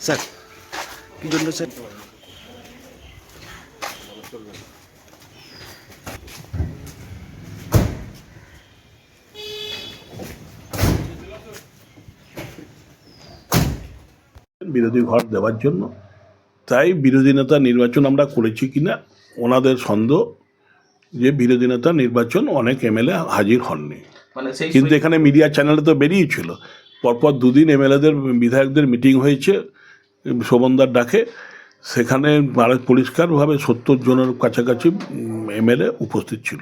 Sir কি জন্য sir? বিরোধী ঘর দেওয়ার জন্য, তাই বিরোধী নেতা নির্বাচন আমরা করেছি কিনা ওনাদের সন্দেহ যে বিরোধী নেতা নির্বাচন অনেক এমএলএ হাজির হননি। কিন্তু এখানে মিডিয়া চ্যানেলে তো বেরিয়েছিল পরপর দুদিন এমএলএদের বিধায়কদের মিটিং হয়েছে শোভনদার ডাকে, সেখানে পরিষ্কারভাবে 70 জনের কাছাকাছি এমএলএ উপস্থিত ছিল।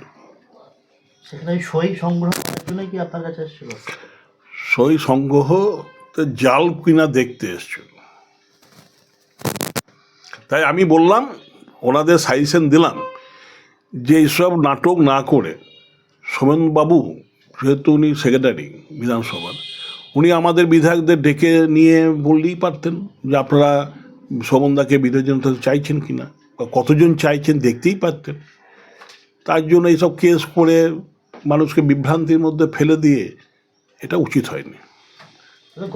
সেখানে সই সংগ্রহ করার জন্য কি আপনার কাছে এসেছিল? সই সংগ্রহ জাল কিনা দেখতে এসছিল। তাই আমি বললাম, ওনাদের সাজেশন দিলাম যে এইসব নাটক না করে সোমেনবাবু, যেহেতু উনি সেক্রেটারি বিধানসভার, উনি আমাদের বিধায়কদের ডেকে নিয়ে বললেই পারতেন যে আপনারা শোভনদাকে বিরোধী নেতা চাইছেন কিনা বা কতজন চাইছেন দেখতেই পারতেন। তার জন্য এইসব কেস করে মানুষকে বিভ্রান্তির মধ্যে ফেলে দিয়ে এটা উচিত হয়নি।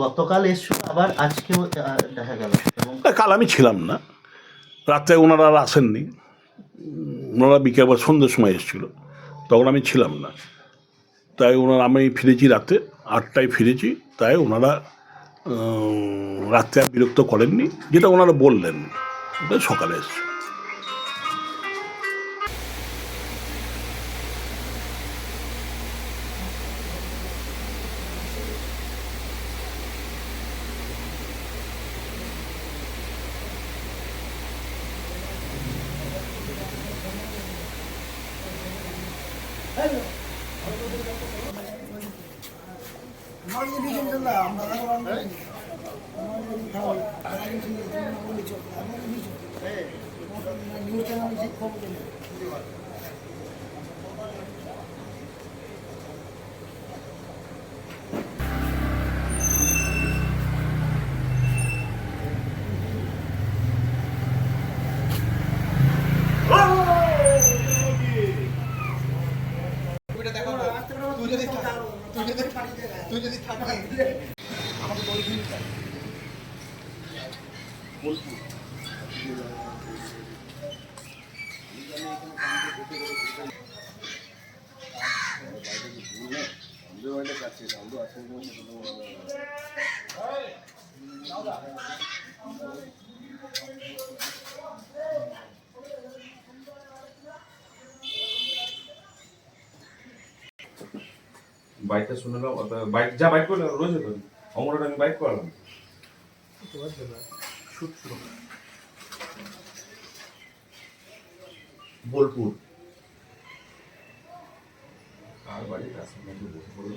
গতকাল এসছিল, আবার আজকেও দেখা গেল। কাল আমি ছিলাম না, রাত্রে ওনারা আর আসেননি, ওনারা বিকেল বা সন্ধ্যের সময় এসেছিল, তখন আমি ছিলাম না। তাই আমি ফিরেছি রাতে 8টায় ফিরেছি, তাই ওনারা রাত্রে আর বিরক্ত করেননি, যেটা ওনারা বললেন সকালে এসছে। বাইকটা শুনে নাও, বাইক যা বাইক করলাম রয়েছে তো অমরটা আমি বাইক করলাম বোলপুর আর বাড়ি রাস্তার মধ্যে বসে পড়লো।